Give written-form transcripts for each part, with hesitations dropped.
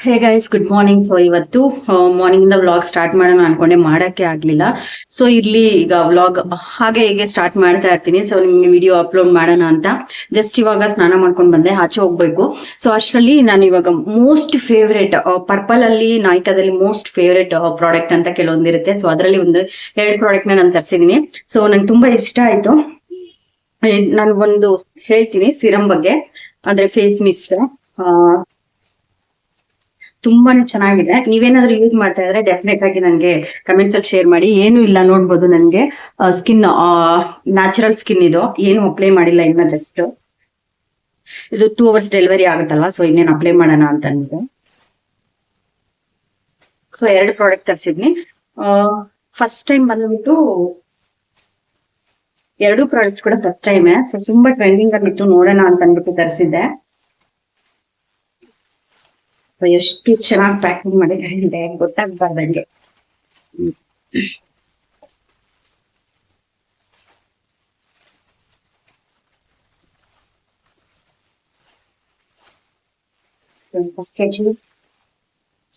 ಹೇ guys, good morning. So ಇವತ್ತು morning ಇಂದ vlog start ಮಾಡೋಣ ಅನ್ಕೊಂಡೆ, ಮಾಡಕ್ಕೆ ಆಗ್ಲಿಲ್ಲ. ಸೊ ಇರ್ಲಿ, ಈಗ ವ್ಲಾಗ್ ಹಾಗೆ ಹೀಗೆ ಸ್ಟಾರ್ಟ್ ಮಾಡ್ತಾ ಇರ್ತೀನಿ. ಸೊ ನಿಮ್ಗೆ ವಿಡಿಯೋ ಅಪ್ಲೋಡ್ ಮಾಡೋಣ ಅಂತ ಜಸ್ಟ್ ಇವಾಗ ಸ್ನಾನ ಮಾಡ್ಕೊಂಡು ಬಂದೆ, ಆಚೆ ಹೋಗ್ಬೇಕು. ಸೊ ಅಷ್ಟರಲ್ಲಿ ನಾನು ಇವಾಗ ಮೋಸ್ಟ್ ಫೇವ್ರೇಟ್ ಪರ್ಪಲ್ ಅಲ್ಲಿ ನಾಯ್ಕಾದಲ್ಲಿ ಮೋಸ್ಟ್ ಫೇವ್ರೇಟ್ ಪ್ರಾಡಕ್ಟ್ ಅಂತ ಕೆಲವೊಂದಿರುತ್ತೆ. ಸೊ ಅದರಲ್ಲಿ ಒಂದು 2 ಪ್ರಾಡಕ್ಟ್ ನಾನು ತರಿಸಿದೀನಿ. ಸೊ ನಂಗೆ ತುಂಬಾ ಇಷ್ಟ ಆಯ್ತು. ನಾನು ಒಂದು ಹೇಳ್ತೀನಿ ಸಿರಮ್ ಬಗ್ಗೆ, ಅಂದ್ರೆ ಫೇಸ್ ಮಿಸ್ಟ್. ತುಂಬಾನೇ ಚೆನ್ನಾಗಿದೆ. ನೀವೇನಾದ್ರೂ ಯೂಸ್ ಮಾಡ್ತಾ ಇದ್ರೆ ಡೆಫಿನೆಟ್ ಆಗಿ ನನಗೆ ಕಮೆಂಟ್ಸ್ ಅಲ್ಲಿ ಶೇರ್ ಮಾಡಿ. ಏನು ಇಲ್ಲ, ನೋಡ್ಬೋದು ನನಗೆ ಸ್ಕಿನ್ ನ್ಯಾಚುರಲ್ ಸ್ಕಿನ್ ಇದು, ಏನು ಅಪ್ಲೈ ಮಾಡಿಲ್ಲ ಇನ್ನ. ಜಸ್ಟ್ ಇದು 2 ಅವರ್ಸ್ ಡೆಲಿವರಿ ಆಗುತ್ತಲ್ವಾ, ಸೊ ಇನ್ನೇನು ಅಪ್ಲೈ ಮಾಡೋಣ ಅಂತ ಅಂದ್ಬಿಟ್ಟು. ಸೊ 2 ಪ್ರಾಡಕ್ಟ್ ತರಿಸಿದ್ನಿ. ಫಸ್ಟ್ ಟೈಮ್ ಬಂದ್ಬಿಟ್ಟು 2 ಪ್ರಾಡಕ್ಟ್ ಕೂಡ ಫಸ್ಟ್ ಟೈಮೇ. ಸೊ ತುಂಬಾ ಟ್ರೆಂಡಿಂಗ್ ಆಗಿತ್ತು, ನೋಡೋಣ ಅಂತ ಅಂದ್ಬಿಟ್ಟು ತರಿಸಿದ್ದೆ. ಎಷ್ಟು ಚೆನ್ನಾಗಿ ಪ್ಯಾಕಿಂಗ್ ಮಾಡಿದ್ರೆ ಗೊತ್ತಾಗ್ಬಾರ್ದಂಗೆ.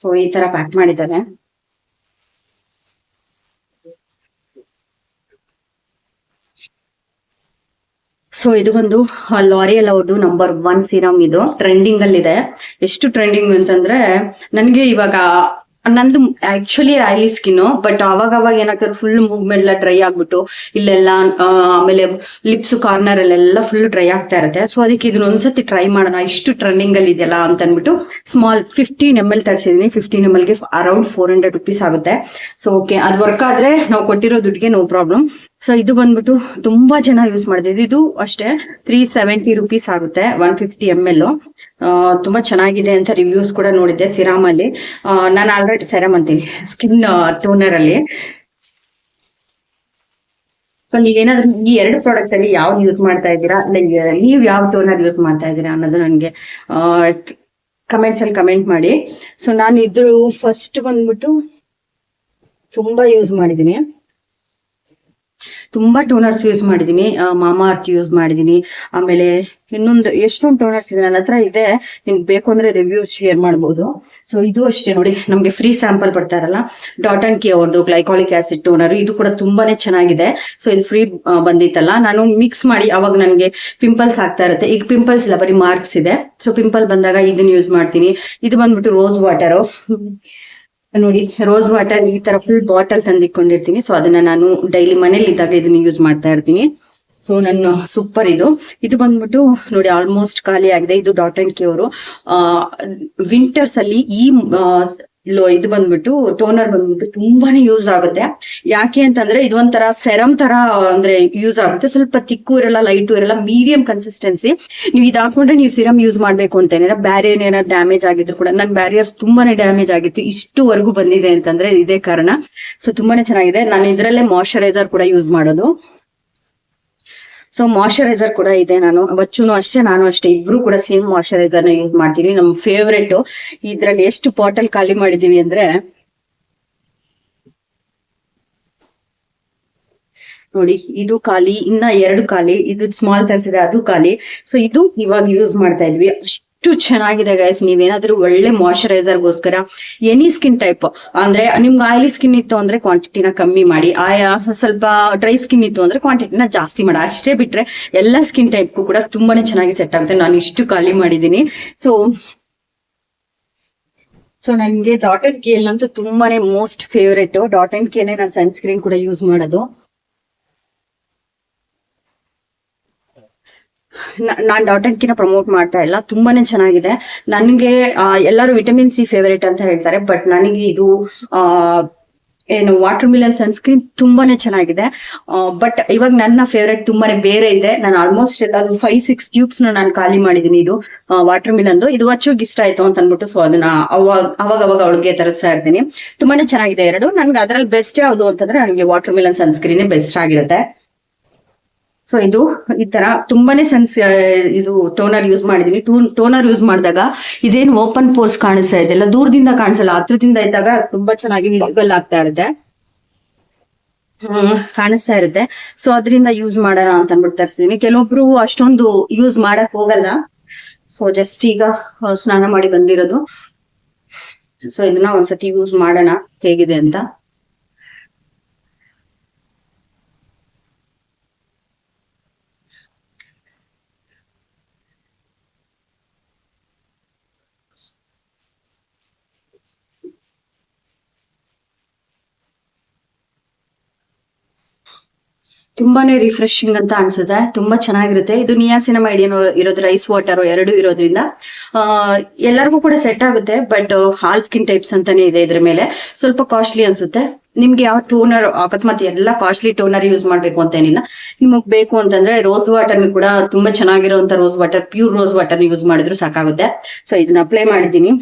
ಸೊ ಈ ತರ ಪ್ಯಾಕ್ ಮಾಡಿದ್ದಾರೆ. ಸೊ ಇದು ಒಂದು ಲಾರಿಯಲ್ ಅವ್ರದ್ದು ನಂಬರ್ 1 ಸೀರಮ್. ಇದು ಟ್ರೆಂಡಿಂಗ್ ಅಲ್ಲಿ ಇದೆ. ಎಷ್ಟು ಟ್ರೆಂಡಿಂಗ್ ಅಂತಂದ್ರೆ, ನನ್ಗೆ ಇವಾಗ ನಂದು ಆಕ್ಚುಲಿ ಆಯಿಲಿ ಸ್ಕಿನ್, ಬಟ್ ಅವಾಗ ಏನಾಗ್ತದೆ, ಫುಲ್ ಮೂವ್ಮೆಂಟ್ ಎಲ್ಲ ಡ್ರೈ ಆಗ್ಬಿಟ್ಟು ಇಲ್ಲೆಲ್ಲ, ಆಮೇಲೆ ಲಿಪ್ಸ್ ಕಾರ್ನರ್ ಅಲ್ಲೆಲ್ಲ ಫುಲ್ ಡ್ರೈ ಆಗ್ತಾ ಇರುತ್ತೆ. ಸೊ ಅದಕ್ಕೆ ಇದನ್ನ ಒಂದ್ಸತಿ ಟ್ರೈ ಮಾಡೋಣ, ಇಷ್ಟು ಟ್ರೆಂಡಿಂಗ್ ಅಲ್ಲಿ ಇದೆಯಲ್ಲ ಅಂತ ಅನ್ಬಿಟ್ಟು ಸ್ಮಾಲ್ 15 ml ತರಿಸಿದೀನಿ. 15 ml ಗೆ ಅರೌಂಡ್ 400 rupees ಆಗುತ್ತೆ. ಸೊ ಓಕೆ, ಅದು ವರ್ಕ್ ಆದ್ರೆ ನಾವು ಕೊಟ್ಟಿರೋ ದುಡ್ಡಿಗೆ ನೋ ಪ್ರಾಬ್ಲಮ್. ಸೊ ಇದು ಬಂದ್ಬಿಟ್ಟು ತುಂಬಾ ಜನ ಯೂಸ್ ಮಾಡಿದ್ರು. ಇದು ಅಷ್ಟೇ 370 rupees ಆಗುತ್ತೆ, 150 ml. ತುಂಬಾ ಚೆನ್ನಾಗಿದೆ ಅಂತ ರಿವ್ಯೂಸ್ ಕೂಡ ನೋಡಿದ್ದೆ ಸಿರಾಮ್ ಅಲ್ಲಿ. ನಾನು ಆಲ್ರೆಡಿ ಸೆರಮ್ ಅಂತೀನಿ, ಸ್ಕಿನ್ ಟೋನರ್ ಅಲ್ಲಿ. ಸೊ ನೀವೇನಾದ್ರೂ ಈ 2 ಪ್ರಾಡಕ್ಟ್ ಅಲ್ಲಿ ಯಾವ್ದು ಯೂಸ್ ಮಾಡ್ತಾ ಇದ್ದೀರಾ, ನೀವ್ ಯಾವ ಟೋನರ್ ಯೂಸ್ ಮಾಡ್ತಾ ಇದ್ದೀರಾ ಅನ್ನೋದು ನನಗೆ ಕಮೆಂಟ್ಸ್ ಅಲ್ಲಿ ಕಮೆಂಟ್ ಮಾಡಿ. ಸೊ ನಾನು ಇದ್ರ ಫಸ್ಟ್ ಬಂದ್ಬಿಟ್ಟು ತುಂಬಾ ಯೂಸ್ ಮಾಡಿದೀನಿ, ತುಂಬಾ ಟೋನರ್ಸ್ ಯೂಸ್ ಮಾಡಿದೀನಿ. ಮಾಮಾ ಅರ್ತ್ ಯೂಸ್ ಮಾಡಿದೀನಿ. ಆಮೇಲೆ ಇನ್ನೊಂದು ಎಷ್ಟೊಂದು ಟೋನರ್ಸ್ ಇದೆ ನನ್ನ ಹತ್ರ ಇದೆ, ನಿಮ್ಗೆ ಬೇಕು ಅಂದ್ರೆ ರಿವ್ಯೂಸ್ ಶೇರ್ ಮಾಡ್ಬೋದು. ಸೊ ಇದು ಅಷ್ಟೇ ನೋಡಿ, ನಮ್ಗೆ ಫ್ರೀ ಸ್ಯಾಂಪಲ್ ಬರ್ತಾರಲ್ಲ, ಡಾಟ್ ಅಂಡ್ ಕಿ ಅವ್ರದ್ದು ಗ್ಲೈಕಾಲಿಕ್ ಆಸಿಡ್ ಟೋನರ್, ಇದು ಕೂಡ ತುಂಬಾನೇ ಚೆನ್ನಾಗಿದೆ. ಸೊ ಇದು ಫ್ರೀ ಬಂದಿತ್ತಲ್ಲ, ನಾನು ಮಿಕ್ಸ್ ಮಾಡಿ ಅವಾಗ ನನಗೆ ಪಿಂಪಲ್ಸ್ ಆಗ್ತಾ ಇರುತ್ತೆ. ಈಗ ಪಿಂಪಲ್ಸ್ ಇಲ್ಲ, ಬರೀ ಮಾರ್ಕ್ಸ್ ಇದೆ. ಸೊ ಪಿಂಪಲ್ ಬಂದಾಗ ಇದನ್ನ ಯೂಸ್ ಮಾಡ್ತೀನಿ. ಇದು ಬಂದ್ಬಿಟ್ಟು ರೋಸ್ ವಾಟರ್ ನೋಡಿ, ರೋಸ್ ವಾಟರ್ ಈ ತರ ಫುಲ್ ಬಾಟಲ್ ತಂದಿಕೊಂಡಿರ್ತೀನಿ. ಸೊ ಅದನ್ನ ನಾನು ಡೈಲಿ ಮನೇಲಿ ಇದ್ದಾಗ ಇದನ್ನ ಯೂಸ್ ಮಾಡ್ತಾ ಇರ್ತೀನಿ. ಸೊ ನನ್ನ ಸೂಪರ್ ಇದು. ಇದು ಬಂದ್ಬಿಟ್ಟು ನೋಡಿ ಆಲ್ಮೋಸ್ಟ್ ಖಾಲಿ ಆಗಿದೆ. ಇದು ಡಾಟ್ ಅಂಡ್ ಕಿ ಅವರು ವಿಂಟರ್ಸ್ ಅಲ್ಲಿ ಇದು ಬಂದ್ಬಿಟ್ಟು ಟೋನರ್ ಬಂದ್ಬಿಟ್ಟು ತುಂಬಾನೇ ಯೂಸ್ ಆಗುತ್ತೆ. ಯಾಕೆ ಅಂತಂದ್ರೆ ಇದು ಒಂಥರ ಸೆರಮ್ ತರ ಅಂದ್ರೆ ಯೂಸ್ ಆಗುತ್ತೆ. ಸ್ವಲ್ಪ ತಿಕ್ಕು ಇರಲ್ಲ, ಲೈಟು ಇರಲ್ಲ, ಮೀಡಿಯಂ ಕನ್ಸಿಸ್ಟೆನ್ಸಿ. ನೀವು ಇದು ಹಾಕೊಂಡ್ರೆ ನೀವು ಸಿರಮ್ ಯೂಸ್ ಮಾಡ್ಬೇಕು ಅಂತ ಏನಿಲ್ಲ. ಬ್ಯಾರಿಯರ್ ಏನಾದ್ರು ಡ್ಯಾಮೇಜ್ ಆಗಿದ್ರು ಕೂಡ, ನನ್ನ ಬ್ಯಾರಿಯರ್ಸ್ ತುಂಬಾನೇ ಡ್ಯಾಮೇಜ್ ಆಗಿತ್ತು, ಇಷ್ಟುವರೆಗೂ ಬಂದಿದೆ ಅಂತಂದ್ರೆ ಇದೇ ಕಾರಣ. ಸೊ ತುಂಬಾನೇ ಚೆನ್ನಾಗಿದೆ. ನಾನು ಇದ್ರಲ್ಲೇ ಮಾಯಶ್ಚರೈಸರ್ ಕೂಡ ಯೂಸ್ ಮಾಡೋದು. ಸೊ ಮಾಯಶ್ಚರೈಸರ್ ಕೂಡ ಇದೆ. ನಾನು ಬಚ್ಚುನು ಅಷ್ಟೇ, ನಾನು ಅಷ್ಟೇ, ಇಬ್ರು ಕೂಡ ಸೇಮ್ ಮಾಯಶ್ಚರೈಸರ್ ನ ಯೂಸ್ ಮಾಡ್ತೀವಿ. ನಮ್ ಫೇವ್ರೆಟ್. ಇದ್ರಲ್ಲಿ ಎಷ್ಟು ಬಾಟಲ್ ಖಾಲಿ ಮಾಡಿದೀವಿ ಅಂದ್ರೆ ನೋಡಿ, ಇದು ಖಾಲಿ, ಇನ್ನ 2 ಖಾಲಿ. ಇದು ಸ್ಮಾಲ್ ತರಿಸಿದೆ, ಅದು ಖಾಲಿ. ಸೊ ಇದು ಇವಾಗ ಯೂಸ್ ಮಾಡ್ತಾ ಇದ್ವಿ. ಅಷ್ಟು ಚೆನ್ನಾಗಿದೆ ಗೈಸ್. ನೀವೇನಾದ್ರೂ ಒಳ್ಳೆ ಮಾಯಶ್ಚರೈಸರ್ಗೋಸ್ಕರ ಎನಿ ಸ್ಕಿನ್ ಟೈಪ್, ಅಂದ್ರೆ ನಿಮ್ಗೆ ಆಯಿಲಿ ಸ್ಕಿನ್ ಇತ್ತು ಅಂದ್ರೆ ಕ್ವಾಂಟಿಟಿನ ಕಮ್ಮಿ ಮಾಡಿ, ಸ್ವಲ್ಪ ಡ್ರೈ ಸ್ಕಿನ್ ಇತ್ತು ಅಂದ್ರೆ ಕ್ವಾಂಟಿಟಿನ ಜಾಸ್ತಿ ಮಾಡಿ, ಅಷ್ಟೇ ಬಿಟ್ರೆ ಎಲ್ಲ ಸ್ಕಿನ್ ಟೈಪ್ಗೂ ಕೂಡ ತುಂಬಾನೇ ಚೆನ್ನಾಗಿ ಸೆಟ್ ಆಗುತ್ತೆ. ನಾನು ಇಷ್ಟು ಖಾಲಿ ಮಾಡಿದೀನಿ. ಸೊ ನನಗೆ ಡಾಟ್ ಅಂಡ್ ಕಿ ಅಂತೂ ತುಂಬಾನೇ ಮೋಸ್ಟ್ ಫೇವ್ರೇಟ್. ಡಾಟ್ ಅಂಡ್ ಕಿನೇ ನಾನು ಸನ್ಸ್ಕ್ರೀನ್ ಕೂಡ ಯೂಸ್ ಮಾಡೋದು. ನಾನ್ ಡಾಟ್ ಅಂಡ್ ಕಿನ ಪ್ರಮೋಟ್ ಮಾಡ್ತಾ ಇಲ್ಲ, ತುಂಬಾನೇ ಚೆನ್ನಾಗಿದೆ. ನನ್ಗೆ ಎಲ್ಲರೂ ವಿಟಮಿನ್ ಸಿ ಫೇವರೇಟ್ ಅಂತ ಹೇಳ್ತಾರೆ, ಬಟ್ ನನಗೆ ಇದು ಏನು ವಾಟರ್ ಮಿಲನ್ ಸನ್ಸ್ಕ್ರೀನ್ ತುಂಬಾನೇ ಚೆನ್ನಾಗಿದೆ. ಬಟ್ ಇವಾಗ ನನ್ನ ಫೇವರೇಟ್ ತುಂಬಾನೇ ಬೇರೆ ಇದೆ. ನಾನು ಆಲ್ಮೋಸ್ಟ್ ಎಲ್ಲ 5-6 ಟ್ಯೂಬ್ಸ್ ನಾನು ಖಾಲಿ ಮಾಡಿದೀನಿ. ಇದು ವಾಟರ್ ಮಿಲನ್ದು, ಇದು ಅಚ್ಚುಗೆ ಇಷ್ಟ ಆಯ್ತು ಅಂತ ಅನ್ಬಿಟ್ಟು ಸೊ ಅದನ್ನ ಅವಾಗ ಅವಳಿಗೆ ತರಿಸ್ತಾ ಇರ್ತೀನಿ. ತುಂಬಾನೇ ಚೆನ್ನಾಗಿದೆ 2. ನನ್ಗೆ ಅದ್ರಲ್ಲಿ ಬೆಸ್ಟ್ ಯಾವ್ದು ಅಂತಂದ್ರೆ ನನಗೆ ವಾಟರ್ ಮಿಲನ್ ಸನ್ಸ್ಕ್ರೀನ್ ಬೆಸ್ಟ್ ಆಗಿರುತ್ತೆ. ಸೊ ಇದು ಈ ತರ ತುಂಬಾನೇ ಇದು ಟೋನರ್ ಯೂಸ್ ಮಾಡಿದೀನಿ. ಟೋನರ್ ಯೂಸ್ ಮಾಡಿದಾಗ ಇದೇನು ಓಪನ್ ಪೋರ್ಸ್ ಕಾಣಿಸ್ತಾ ಇದೆ, ಎಲ್ಲ ದೂರದಿಂದ ಕಾಣಿಸಲ್ಲ, ಹತ್ರದಿಂದ ಇದ್ದಾಗ ತುಂಬಾ ಚೆನ್ನಾಗಿ ವಿಸಿಬಲ್ ಆಗ್ತಾ ಇರುತ್ತೆ, ಕಾಣಿಸ್ತಾ ಇರುತ್ತೆ. ಸೊ ಅದರಿಂದ ಯೂಸ್ ಮಾಡೋಣ ಅಂತ ಅಂದ್ಬಿಟ್ಟು ತರಿಸಿದೀನಿ. ಕೆಲವೊಬ್ರು ಅಷ್ಟೊಂದು ಯೂಸ್ ಮಾಡಕ್ ಹೋಗಲ್ಲ. ಸೊ ಜಸ್ಟ್ ಈಗ ಸ್ನಾನ ಮಾಡಿ ಬಂದಿರೋದು. ಸೊ ಇದನ್ನ ಒಂದ್ಸತಿ ಯೂಸ್ ಮಾಡೋಣ ಹೇಗಿದೆ ಅಂತ. ತುಂಬಾನೇ ರಿಫ್ರೆಶಿಂಗ್ ಅಂತ ಅನ್ಸುತ್ತೆ, ತುಂಬಾ ಚೆನ್ನಾಗಿರುತ್ತೆ. ಇದು ನಿಯಾಸಿನಮೈಡ್ ಏನೋ ಇರೋದು, ರೈಸ್ ವಾಟರ್ ಎರಡು ಇರೋದ್ರಿಂದ ಎಲ್ಲರಿಗೂ ಕೂಡ ಸೆಟ್ ಆಗುತ್ತೆ. ಬಟ್ ಹಾಲ್ ಸ್ಕಿನ್ ಟೈಪ್ಸ್ ಅಂತಾನೆ ಇದೆ ಇದ್ರ ಮೇಲೆ. ಸ್ವಲ್ಪ ಕಾಸ್ಟ್ಲಿ ಅನ್ಸುತ್ತೆ. ನಿಮ್ಗೆ ಯಾವ ಟೋನರ್ ಅಕಸ್ಮಾತ್ ಎಲ್ಲ ಕಾಸ್ಟ್ಲಿ ಟೋನರ್ ಯೂಸ್ ಮಾಡ್ಬೇಕು ಅಂತ ಏನಿಲ್ಲ. ನಿಮಗ್ ಬೇಕು ಅಂತಂದ್ರೆ ರೋಸ್ ವಾಟರ್ ಕೂಡ ತುಂಬಾ ಚೆನ್ನಾಗಿರುವಂತ rose water, pure rose water use ಮಾಡಿದ್ರು ಸಾಕಾಗುತ್ತೆ. ಸೊ ಇದನ್ನ ಅಪ್ಲೈ ಮಾಡಿದ್ದೀನಿ.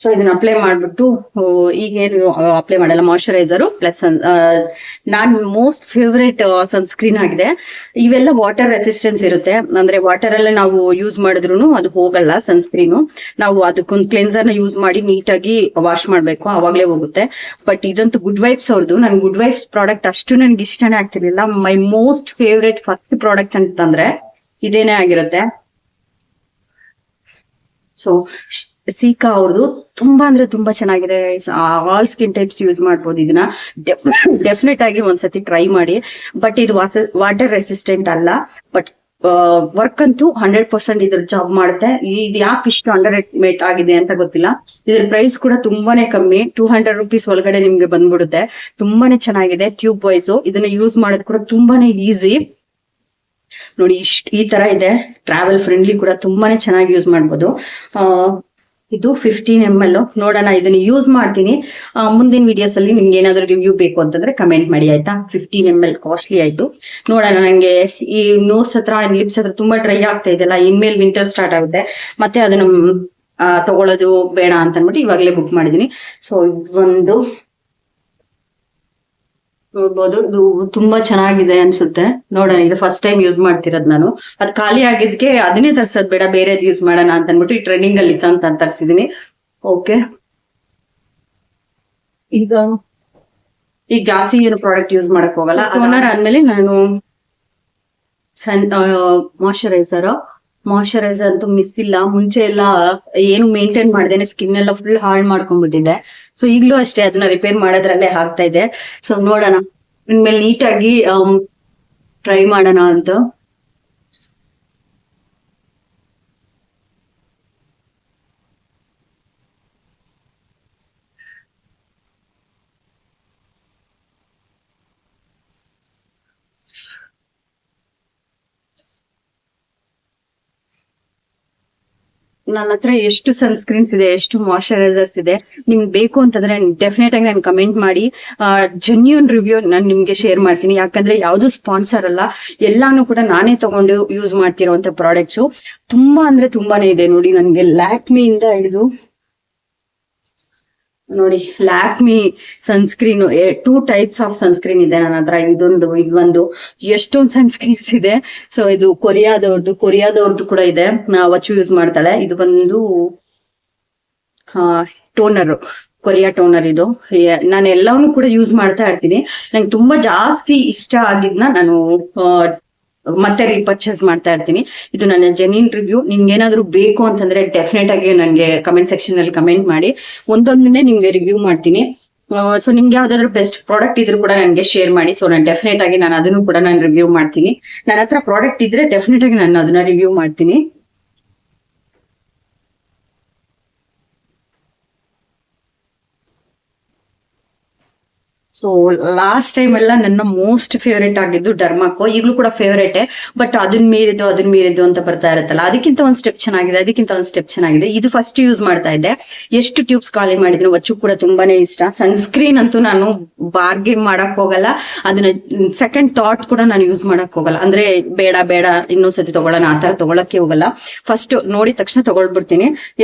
ಸೊ ಇದನ್ನ ಅಪ್ಲೈ ಮಾಡ್ಬಿಟ್ಟು ಈಗೇನು ಅಪ್ಲೈ ಮಾಡಲ್ಲ, ಮಾಯಶ್ಚರೈಸರ್ ಪ್ಲಸ್ ನಾನ್ ಮೋಸ್ಟ್ ಫೇವ್ರೇಟ್ ಸನ್ಸ್ಕ್ರೀನ್ ಆಗಿದೆ. ಇವೆಲ್ಲ ವಾಟರ್ ರೆಸಿಸ್ಟೆನ್ಸ್ ಇರುತ್ತೆ, ಅಂದ್ರೆ ವಾಟರ್ ಅಲ್ಲೇ ನಾವು ಯೂಸ್ ಮಾಡಿದ್ರು ಅದು ಹೋಗಲ್ಲ ಸನ್ಸ್ಕ್ರೀನು. ನಾವು ಅದಕ್ಕೊಂದು ಕ್ಲೆನ್ಸರ್ ನ ಯೂಸ್ ಮಾಡಿ ನೀಟಾಗಿ ವಾಶ್ ಮಾಡ್ಬೇಕು, ಅವಾಗ್ಲೇ ಹೋಗುತ್ತೆ. ಬಟ್ ಇದಂತೂ ಗುಡ್ ವೈಬ್ಸ್ ಅವ್ರದ್ದು. ನನ್ ಗುಡ್ ವೈಬ್ಸ್ ಪ್ರಾಡಕ್ಟ್ ಅಷ್ಟು ನನ್ಗೆ ಇಷ್ಟನೇ ಆಗ್ತಿರ್ಲಿಲ್ಲ. ಮೈ ಮೋಸ್ಟ್ ಫೇವ್ರೇಟ್ ಫಸ್ಟ್ ಪ್ರಾಡಕ್ಟ್ ಅಂತಂದ್ರೆ ಇದೇನೇ ಆಗಿರುತ್ತೆ. ಸೊ ಸೀಕಾ ಅವ್ರದ್ದು ತುಂಬಾ ಅಂದ್ರೆ ತುಂಬಾ ಚೆನ್ನಾಗಿದೆ. ಆಲ್ ಸ್ಕಿನ್ ಟೈಪ್ಸ್ ಯೂಸ್ ಮಾಡ್ಬೋದು ಇದನ್ನ. ಡೆಫಿನೆಟ್ ಆಗಿ ಒಂದ್ಸತಿ ಟ್ರೈ ಮಾಡಿ. ಬಟ್ ಇದು ವಾಟರ್ ರೆಸಿಸ್ಟೆಂಟ್ ಅಲ್ಲ, ಬಟ್ ವರ್ಕ್ ಅಂತೂ 100% ಇದ್ರ ಜಾಬ್ ಮಾಡುತ್ತೆ. ಇದು ಯಾಕೆ ಇಷ್ಟು ಅಂಡರ್ ಎಸ್ಟಿಮೇಟ್ ಆಗಿದೆ ಅಂತ ಗೊತ್ತಿಲ್ಲ. ಇದ್ರ ಪ್ರೈಸ್ ಕೂಡ ತುಂಬಾನೇ ಕಮ್ಮಿ, 200 rupees ಒಳಗಡೆ ನಿಮ್ಗೆ ಬಂದ್ಬಿಡುತ್ತೆ. ತುಂಬಾನೇ ಚೆನ್ನಾಗಿದೆ ಟ್ಯೂಬ್ ವೈಸ್. ಇದನ್ನ ಯೂಸ್ ಮಾಡೋದು ಕೂಡ ತುಂಬಾನೇ ಈಸಿ. ನೋಡಿ ಈ ತರ ಇದೆ, ಟ್ರಾವೆಲ್ ಫ್ರೆಂಡ್ಲಿ ಕೂಡ, ತುಂಬಾನೇ ಚೆನ್ನಾಗಿ ಯೂಸ್ ಮಾಡ್ಬೋದು. ಇದು 15 ml. ನೋಡೋಣ, ಇದನ್ನ ಯೂಸ್ ಮಾಡ್ತೀನಿ. ಮುಂದಿನ ವಿಡಿಯೋಸ್ ಅಲ್ಲಿ ನಿಮ್ಗೆ ಏನಾದ್ರು ರಿವ್ಯೂ ಬೇಕು ಅಂತಂದ್ರೆ ಕಮೆಂಟ್ ಮಾಡಿ ಆಯ್ತಾ. 15 ml ಕಾಸ್ಟ್ಲಿ ಆಯ್ತು. ನೋಡೋಣ, ನಂಗೆ ಈ ನೋಸ್ ಹತ್ರ ಲಿಪ್ಸ್ ಹತ್ರ ತುಂಬಾ ಡ್ರೈ ಆಗ್ತಾ ಇದೆಯಲ್ಲ, ಇನ್ಮೇಲೆ ವಿಂಟರ್ ಸ್ಟಾರ್ಟ್ ಆಗುತ್ತೆ, ಮತ್ತೆ ಅದನ್ನ ತಗೊಳ್ಳೋದು ಬೇಡ ಅಂತ ಅನ್ಬಿಟ್ಟು ಇವಾಗಲೇ ಬುಕ್ ಮಾಡಿದೀನಿ. ಸೊ ಒಂದು ನೋಡ್ಬೋದು, ಇದು ತುಂಬಾ ಚೆನ್ನಾಗಿದೆ ಅನ್ಸುತ್ತೆ. ನೋಡೋಣ, ಇದು ಫಸ್ಟ್ ಟೈಮ್ ಯೂಸ್ ಮಾಡ್ತಿರೋದು ನಾನು. ಅದು ಖಾಲಿ ಆಗಿದ್ಕೆ ಅದನ್ನೇ ತರ್ಸೋದ್ ಬೇಡ, ಬೇರೆದ್ ಯೂಸ್ ಮಾಡೋಣ ಅಂತ ಅನ್ಬಿಟ್ಟು ಈ ಟ್ರೆಂಡಿಂಗ್ ಅಲ್ಲಿ ಇತ್ತು ಅಂತ ತರ್ಸಿದೀನಿ. ಓಕೆ, ಈಗ ಜಾಸ್ತಿ ಏನು ಪ್ರಾಡಕ್ಟ್ ಯೂಸ್ ಮಾಡಕ್ ಹೋಗಲ್ಲ. ಟೋನರ್ ಆದ್ಮೇಲೆ ನಾನು ಮಾಯಶ್ಚರೈಸರ್ ಅಂತೂ ಮಿಸ್ ಇಲ್ಲ. ಮುಂಚೆ ಎಲ್ಲ ಏನು ಮೇಂಟೈನ್ ಮಾಡ್ದೇನೆ ಸ್ಕಿನ್ ಎಲ್ಲ ಫುಲ್ ಹಾಳ್ ಮಾಡ್ಕೊಂಡ್ಬಿಟ್ಟಿದೆ. ಸೊ ಈಗ್ಲೂ ಅಷ್ಟೇ, ಅದನ್ನ ರಿಪೇರ್ ಮಾಡೋದ್ರಲ್ಲೇ ಆಗ್ತಾ ಇದೆ. ಸೊ ನೋಡೋಣ, ಇನ್ಮೇಲೆ ನೀಟಾಗಿ ಟ್ರೈ ಮಾಡೋಣ ಅಂತ. ನನ್ನ ಹತ್ರ ಎಷ್ಟು ಸನ್ಸ್ಕ್ರೀನ್ಸ್ ಇದೆ, ಎಷ್ಟು ಮಾಯಶ್ಚರೈಸರ್ಸ್ ಇದೆ, ನಿಮ್ಗೆ ಬೇಕು ಅಂತಂದ್ರೆ ಡೆಫಿನೆಟ್ ಆಗಿ ನಾನು ಕಮೆಂಟ್ ಮಾಡಿ ಜೆನ್ಯೂನ್ ರಿವ್ಯೂ ನಾನು ನಿಮ್ಗೆ ಶೇರ್ ಮಾಡ್ತೀನಿ. ಯಾಕಂದ್ರೆ ಯಾವ್ದು ಸ್ಪಾನ್ಸರ್ ಅಲ್ಲ, ಎಲ್ಲಾನು ಕೂಡ ನಾನೇ ತಗೊಂಡು ಯೂಸ್ ಮಾಡ್ತಿರೋಂತ ಪ್ರಾಡಕ್ಟ್ಸು. ತುಂಬಾ ಅಂದ್ರೆ ತುಂಬಾನೇ ಇದೆ. ನೋಡಿ, ನನಗೆ ಲ್ಯಾಕ್ಮಿ ಇಂದ ಹಿಡಿದು ನೋಡಿ, Lakme sunscreen 2 types of sunscreen ಇದೆ ನನ್ನ ಹತ್ರ. ಇದೊಂದು ಎಷ್ಟೊಂದು ಸನ್ಸ್ಕ್ರೀನ್ಸ್ ಇದೆ. ಸೊ ಇದು ಕೊರಿಯಾದವ್ರದ್ದು ಕೂಡ ಇದೆ, ವಚ್ಚು ಯೂಸ್ ಮಾಡ್ತಾಳೆ. ಇದು ಬಂದು ಟೋನರ್, ಕೊರಿಯಾ ಟೋನರ್. ಇದು ನಾನು ಎಲ್ಲವನ್ನೂ ಕೂಡ ಯೂಸ್ ಮಾಡ್ತಾ ಇರ್ತೀನಿ. ನಂಗೆ ತುಂಬಾ ಜಾಸ್ತಿ ಇಷ್ಟ ಆಗಿದ್ನ ನಾನು ಮತ್ತೆ ರೀಪರ್ಚೇಸ್ ಮಾಡ್ತಾ ಇರ್ತೀನಿ. ಇದು ನನ್ನ ಜೆನ್ಯೂನ್ ರಿವ್ಯೂ. ನಿಮ್ಗೆ ಏನಾದ್ರು ಬೇಕು ಅಂತಂದ್ರೆ ಡೆಫಿನೆಟ್ ಆಗಿ ನನಗೆ ಕಮೆಂಟ್ ಸೆಕ್ಷನ್ ಅಲ್ಲಿ ಕಮೆಂಟ್ ಮಾಡಿ, ಒಂದೊಂದನ್ನೇ ನಿಮ್ಗೆ ರಿವ್ಯೂ ಮಾಡ್ತೀನಿ. ಸೊ ನಿಮ್ಗೆ ಯಾವ್ದಾದ್ರು ಬೆಸ್ಟ್ ಪ್ರಾಡಕ್ಟ್ ಇದ್ರು ಕೂಡ ನನಗೆ ಶೇರ್ ಮಾಡಿ. ಸೊ ನಾನು ಡೆಫಿನೆಟ್ ಆಗಿ ಅದನ್ನು ಕೂಡ ನಾನು ರಿವ್ಯೂ ಮಾಡ್ತೀನಿ. ನನ್ನ ಹತ್ರ ಪ್ರಾಡಕ್ಟ್ ಇದ್ರೆ ಡೆಫಿನೆಟ್ ಆಗಿ ನಾನು ಅದನ್ನ ರಿವ್ಯೂ ಮಾಡ್ತೀನಿ. ಸೊ ಲಾಸ್ಟ್ ಟೈಮ್ ಎಲ್ಲ ನನ್ನ ಮೋಸ್ಟ್ ಫೇವರೇಟ್ ಆಗಿದ್ದು ಡರ್ಮಾಕೋ. ಈಗಲೂ ಕೂಡ ಫೇವರೇಟೇ, ಬಟ್ ಅದನ್ನ ಮೀರಿದ್ದು ಅಂತ ಬರ್ತಾ ಇರುತ್ತಲ್ಲ, ಅದಕ್ಕಿಂತ ಒಂದ್ ಸ್ಟೆಪ್ ಚೆನ್ನಾಗಿದೆ. ಇದು ಫಸ್ಟ್ ಯೂಸ್ ಮಾಡ್ತಾ ಇದ್ದೆ. ಎಷ್ಟು ಟ್ಯೂಬ್ಸ್ ಖಾಲಿ ಮಾಡಿದ್ರು. ವಚ್ಚು ಕೂಡ ತುಂಬಾನೇ ಇಷ್ಟ. ಸನ್ಸ್ಕ್ರೀನ್ ಅಂತೂ ನಾನು ಬಾರ್ಗೇನ್ ಮಾಡಕ್ ಹೋಗಲ್ಲ, ಅದನ್ನ ಸೆಕೆಂಡ್ ಥಾಟ್ ಕೂಡ ನಾನು ಯೂಸ್ ಮಾಡಕ್ ಹೋಗಲ್ಲ. ಅಂದ್ರೆ ಬೇಡ ಇನ್ನೊಂದ್ಸತಿ ತಗೊಳ್ಳೋಣ ಆ ತರ ತಗೊಳಕ್ಕೆ ಹೋಗಲ್ಲ. ಫಸ್ಟ್ ನೋಡಿದ ತಕ್ಷಣ ತಗೊಳ್ಬಿಡ್ತೀನಿ.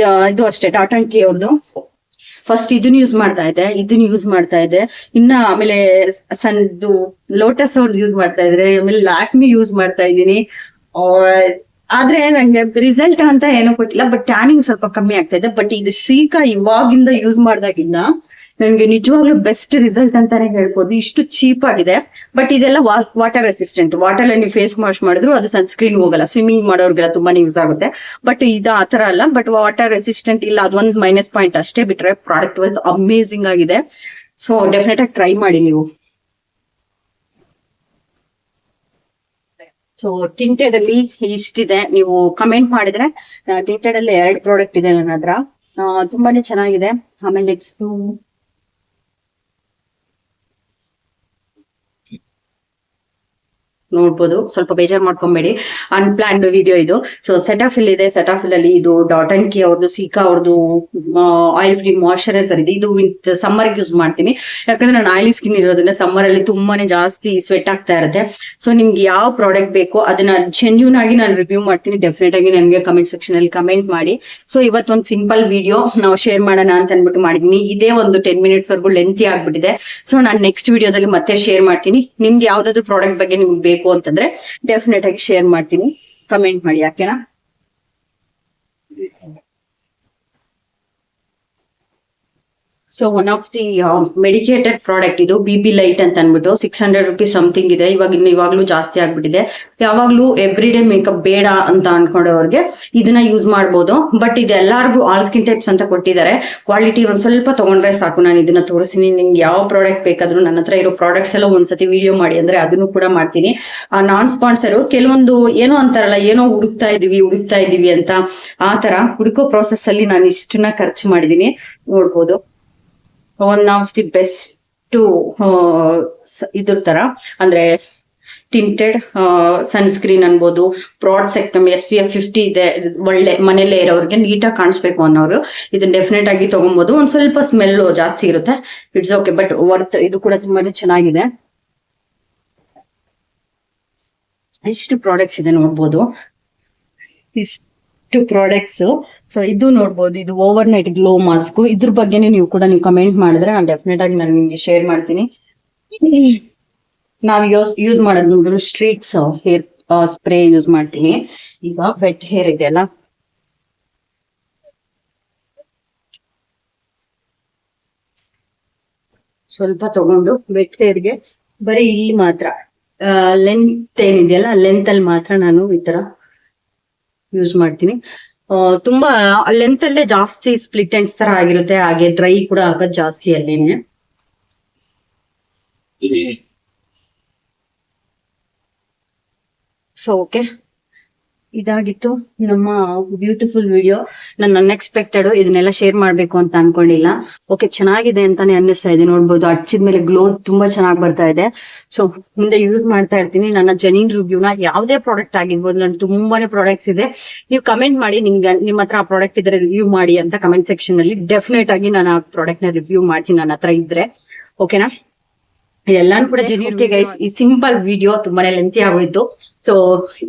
ಇದು ಅಷ್ಟೇ, ಟಾಟಾ ಟೀ ಅವ್ರದ್ದು ಫಸ್ಟ್ ಇದನ್ನ ಯೂಸ್ ಮಾಡ್ತಾ ಇದ್ದೆ. ಇನ್ನ ಆಮೇಲೆ ಸಣ್ಣದು ಲೋಟಸ್ ಅವ್ರದ್ದು ಯೂಸ್ ಮಾಡ್ತಾ ಇದ್ರೆ, ಆಮೇಲೆ ಲ್ಯಾಕ್ಮಿ ಯೂಸ್ ಮಾಡ್ತಾ ಇದ್ದೀನಿ. ಆದ್ರೆ ನಂಗೆ ರಿಸಲ್ಟ್ ಅಂತ ಏನೂ ಕೊಟ್ಟಿಲ್ಲ, ಬಟ್ ಟ್ಯಾನಿಂಗ್ ಸ್ವಲ್ಪ ಕಮ್ಮಿ ಆಗ್ತಾ ಇದೆ. ಬಟ್ ಇದು ಸೀಕಾ ಇವಾಗಿಂದ ಯೂಸ್ ಮಾಡ್ದಾಗಿಂದ ನನಗೆ ನಿಜವಾಗ್ಲೂ ಬೆಸ್ಟ್ ರಿಸಲ್ಟ್ ಅಂತಾನೆ ಹೇಳ್ಬೋದು. ಇಷ್ಟು ಚೀಪ್ ಆಗಿದೆ. ಬಟ್ ಇದೆಲ್ಲ ವಾಟರ್ ರೆಸಿಸ್ಟೆಂಟ್. ವಾಟರ್ ಅಲ್ಲಿ ನೀವು ಫೇಸ್ ವಾಶ್ ಮಾಡಿದ್ರು ಅದು ಸನ್ಸ್ಕ್ರೀನ್ ಹೋಗಲ್ಲ. ಸ್ವಿಮ್ಮಿಂಗ್ ಮಾಡೋರ್ಗೆಲ್ಲ ತುಂಬಾನೇ ಯೂಸ್ ಆಗುತ್ತೆ. ಬಟ್ ಇದು ಆತರ ಅಲ್ಲ. ಬಟ್ ವಾಟರ್ ರೆಸಿಸ್ಟೆಂಟ್ ಇಲ್ಲ, ಅದೊಂದು ಮೈನಸ್ ಪಾಯಿಂಟ್ ಅಷ್ಟೇ. ಬಿಟ್ರೆ ಪ್ರಾಡಕ್ಟ್ ವೈಸ್ ಅಮೇಸಿಂಗ್ ಆಗಿದೆ. ಸೊ ಡೆಫಿನೆಟ್ ಆಗಿ ಟ್ರೈ ಮಾಡಿ ನೀವು. ಸೊ ಟಿಂಟೆಡ್ ಅಲ್ಲಿ ಇಷ್ಟಿದೆ. ನೀವು ಕಮೆಂಟ್ ಮಾಡಿದ್ರೆ ಟಿಂಟೆಡ್ ಅಲ್ಲಿ 2 ಪ್ರಾಡಕ್ಟ್ ಇದೆ ನನ್ನ ಹತ್ರ. ತುಂಬಾನೇ ಚೆನ್ನಾಗಿದೆ. ಆಮೇಲೆ ನೆಕ್ಸ್ಟ್ ನೋಡ್ಬೋದು. ಸ್ವಲ್ಪ ಬೇಜಾರ್ ಮಾಡ್ಕೊಂಬೇಡಿ, ಅನ್ಪ್ಲಾನ್ಡ್ ವಿಡಿಯೋ ಇದು. ಸೊ ಸೆಟಾಫಿಲ್ ಇದೆ. ಸೆಟಾಫಿಲ್ ಅಲ್ಲಿ ಇದು ಡಾಟ್ ಅಂಡ್ ಕಿ ಅವ್ರದ್ದು, ಸೀಕಾ ಅವ್ರದ್ದು ಆಯಿಲ್ ಫ್ರೀ ಮಾಯಶ್ಚರೈಸರ್ ಇದೆ. ಇದು ಸಮ್ಮರ್ ಯೂಸ್ ಮಾಡ್ತೀನಿ. ಯಾಕಂದ್ರೆ ನಾನು ಆಯಿಲಿ ಸ್ಕಿನ್ ಇರೋದ್ರಿಂದ ಸಮ್ಮರ್ ಅಲ್ಲಿ ತುಂಬಾನೇ ಜಾಸ್ತಿ ಸ್ವೆಟ್ ಆಗ್ತಾ ಇರುತ್ತೆ. ಸೊ ನಿಮ್ಗೆ ಯಾವ ಪ್ರಾಡಕ್ಟ್ ಬೇಕೋ ಅದನ್ನ ಜೆನ್ಯೂನ್ ಆಗಿ ನಾನು ರಿವ್ಯೂ ಮಾಡ್ತೀನಿ. ಡೆಫಿನೆಟ್ ಆಗಿ ನನಗೆ ಕಮೆಂಟ್ ಸೆಕ್ಷನ್ ಅಲ್ಲಿ ಕಮೆಂಟ್ ಮಾಡಿ. ಸೊ ಇವತ್ತೊಂದು ಸಿಂಪಲ್ ವಿಡಿಯೋ ನಾವು ಶೇರ್ ಮಾಡೋಣ ಅಂತ ಅನ್ಬಿಟ್ಟು ಮಾಡಿದೀನಿ. ಇದೇ ಒಂದು 10 minutes ವರೆಗೂ ಲೆಂತಿ ಆಗ್ಬಿಟ್ಟಿದೆ. ಸೊ ನಾನು ನೆಕ್ಸ್ಟ್ ವಿಡಿಯೋದಲ್ಲಿ ಮತ್ತೆ ಶೇರ್ ಮಾಡ್ತೀನಿ. ನಿಮ್ಗೆ ಯಾವ್ದಾದ್ರು ಪ್ರಾಡಕ್ಟ್ ಬಗ್ಗೆ ನಿಮ್ಗೆ ಬೇಕು ಅಂತಂದ್ರೆ ಡೆಫಿನೆಟ್ ಆಗಿ ಶೇರ್ ಮಾಡ್ತೀನಿ. ಕಮೆಂಟ್ ಮಾಡಿ, ಯಾಕೆನಾ. So one of the medicated product ಇದು BB ಲೈಟ್ ಅಂತ ಅನ್ಬಿಟ್ಟು 600 rupees ಸಮಥಿಂಗ್ ಇದೆ. ಇವಾಗ್ಲೂ ಜಾಸ್ತಿ ಆಗ್ಬಿಟ್ಟಿದೆ. ಯಾವಾಗ್ಲೂ ಎವ್ರಿ ಡೇ ಮೇಕಪ್ ಬೇಡ ಅಂತ ಅನ್ಕೊಂಡವ್ರಿಗೆ ಇದನ್ನ ಯೂಸ್ ಮಾಡ್ಬೋದು. ಬಟ್ ಇದು ಎಲ್ಲಾರ್ಗು ಆಲ್ ಸ್ಕಿನ್ ಟೈಪ್ಸ್ ಅಂತ ಕೊಟ್ಟಿದ್ದಾರೆ. ಕ್ವಾಲಿಟಿ ಒಂದ್ ಸ್ವಲ್ಪ ತಗೊಂಡ್ರೆ ಸಾಕು. ನಾನು ಇದನ್ನ ತೋರಿಸ್ತೀನಿ. ನಿಮ್ಗೆ ಯಾವ ಪ್ರಾಡಕ್ಟ್ ಬೇಕಾದ್ರೂ ನನ್ನ ಹತ್ರ ಇರೋ ಪ್ರಾಡಕ್ಟ್ಸ್ ಎಲ್ಲ ಒಂದ್ಸತಿ ವಿಡಿಯೋ ಮಾಡಿ ಅಂದ್ರೆ ಅದನ್ನು ಕೂಡ ಮಾಡ್ತೀನಿ. ನಾನ್ ಸ್ಪಾನ್ಸರು. ಕೆಲವೊಂದು ಏನೋ ಅಂತಾರಲ್ಲ, ಏನೋ ಹುಡುಕ್ತಾ ಇದೀವಿ ಅಂತ, ಆ ತರ ಹುಡುಕೋ ಪ್ರಾಸೆಸ್ ಅಲ್ಲಿ ನಾನು ಇಷ್ಟನ್ನ ಖರ್ಚು ಮಾಡಿದೀನಿ. ನೋಡ್ಬೋದು. ಒನ್ ಆಫ್ ದಿ ಬೆಸ್ಟ್ ಇದ್ರ ತರ ಅಂದ್ರೆ ಟಿಂಟೆಡ್ ಸನ್ಸ್ಕ್ರೀನ್ ಅನ್ಬೋದು. ಬ್ರಾಡ್ ಸೆಕ್ಟಮ್ SPF 50 ಇದೆ. ಒಳ್ಳೆ ಮನೇಲೆ ಇರೋರಿಗೆ ನೀಟಾಗಿ ಕಾಣಿಸ್ಬೇಕು ಅನ್ನೋರು ಇದನ್ನ ಡೆಫಿನೆಟ್ ಆಗಿ ತಗೊಬಹುದು. ಒಂದ್ ಸ್ವಲ್ಪ ಸ್ಮೆಲ್ ಜಾಸ್ತಿ ಇರುತ್ತೆ. It's okay, but worth. ಇದು ಕೂಡ ತುಂಬಾನೇ ಚೆನ್ನಾಗಿದೆ. ಎಷ್ಟು ಪ್ರಾಡಕ್ಟ್ಸ್ ಇದೆ ನೋಡ್ಬೋದು. ಇಷ್ಟು ಪ್ರಾಡಕ್ಟ್ಸ್. ಸೊ ಇದು ನೋಡ್ಬೋದು. ಇದು ಓವರ್ ನೈಟ್ ಗ್ಲೋ ಮಾಸ್ಕ್. ಇದ್ರ ಬಗ್ಗೆನೇ ನೀವು ಕಮೆಂಟ್ ಮಾಡಿದ್ರೆ ನಾನು ಡೆಫಿನೆಟ್ ಆಗಿ ನಾನು ನಿಮ್ಗೆ ಶೇರ್ ಮಾಡ್ತೀನಿ. ನಾವು ಯೂಸ್ ಮಾಡೋದು ಸ್ಟ್ರೀಕ್ಸ್ ಹೇರ್ ಸ್ಪ್ರೇ ಯೂಸ್ ಮಾಡ್ತೀನಿ. ಈಗ ವೆಟ್ ಹೇರ್ ಇದೆಯಲ್ಲ, ಸ್ವಲ್ಪ ತಗೊಂಡು ವೆಟ್ ಹೇರ್ಗೆ ಬರೀ ಇಲ್ಲಿ ಮಾತ್ರ ಲೆಂತ್ ಏನಿದೆಯಲ್ಲ, ಲೆಂತ್ ಅಲ್ಲಿ ಮಾತ್ರ ನಾನು ಈ ತರ ಯೂಸ್ ಮಾಡ್ತೀನಿ. ತುಂಬಾ ಲೆಂತ್ ಅಲ್ಲೇ ಜಾಸ್ತಿ ಸ್ಪ್ಲಿಟ್ ಎಂಡ್ಸ್ ತರ ಆಗಿರುತ್ತೆ. ಹಾಗೆ ಡ್ರೈ ಕೂಡ ಆಗೋದು ಜಾಸ್ತಿ ಅಲ್ಲೇನೆ. ಸೊ ಓಕೆ, ಇದಾಗಿತ್ತು ನಮ್ಮ ಬ್ಯೂಟಿಫುಲ್ ವಿಡಿಯೋ. ನಾನು ಅನ್ಎಕ್ಸ್ಪೆಕ್ಟೆಡ್ ಇದನ್ನೆಲ್ಲ ಶೇರ್ ಮಾಡ್ಬೇಕು ಅಂತ ಅನ್ಕೊಂಡಿಲ್ಲ. ಓಕೆ, ಚೆನ್ನಾಗಿದೆ ಅಂತಾನೆ ಅನ್ನಿಸ್ತಾ ಇದೆ. ನೋಡ್ಬೋದು ಹಚ್ಚಿದ್ಮೇಲೆ ಗ್ಲೋ ತುಂಬಾ ಚೆನ್ನಾಗಿ ಬರ್ತಾ ಇದೆ. ಸೊ ಮುಂದೆ ಯೂಸ್ ಮಾಡ್ತಾ ಇರ್ತೀನಿ. ನನ್ನ ಜೆನ್ಯೂನ್ ರಿವ್ಯೂನ ಯಾವುದೇ ಪ್ರಾಡಕ್ಟ್ ಆಗಿರ್ಬೋದು, ನನ್ನ ತುಂಬಾನೇ ಪ್ರಾಡಕ್ಟ್ಸ್ ಇದೆ. ನೀವು ಕಮೆಂಟ್ ಮಾಡಿ, ನಿಮ್ಮ ಹತ್ರ ಆ ಪ್ರಾಡಕ್ಟ್ ಇದ್ರೆ ರಿವ್ಯೂ ಮಾಡಿ ಅಂತ ಕಮೆಂಟ್ ಸೆಕ್ಷನ್ ಅಲ್ಲಿ. ಡೆಫಿನೆಟ್ ಆಗಿ ನಾನು ಆ ಪ್ರಾಡಕ್ಟ್ ನ ರಿವ್ಯೂ ಮಾಡ್ತೀನಿ ನನ್ನ ಹತ್ರ ಇದ್ರೆ. ಓಕೆನಾ? ಎಲ್ಲಾನು ಕೂಡ ಜೆನ್ಯೂನ್. ಗೈಸ್, ಈ ಸಿಂಪಲ್ ವಿಡಿಯೋ ತುಂಬಾನೇ ಲೆಂತಿ ಆಗೋಯ್ತು. ಸೊ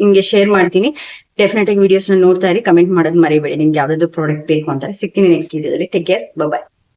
ಹಿಂಗೆ ಶೇರ್ ಮಾಡ್ತೀನಿ. ಡೆಫಿನೆಟ್ ಆಗಿ ವಿಡಿಯೋಸ್ ನೋಡ್ತಾ ಇರಿ. ಕಮೆಂಟ್ ಮಾಡೋದು ಮರಿಬೇಡಿ ನಿಮ್ಗೆ ಯಾವ್ದಾದ್ರು ಪ್ರಾಡಕ್ಟ್ ಬೇಕು ಅಂತ. ಸಿಗ್ತೀನಿ ನೆಕ್ಸ್ಟ್ ವಿಡಿಯೋದಲ್ಲಿ. Take care, by.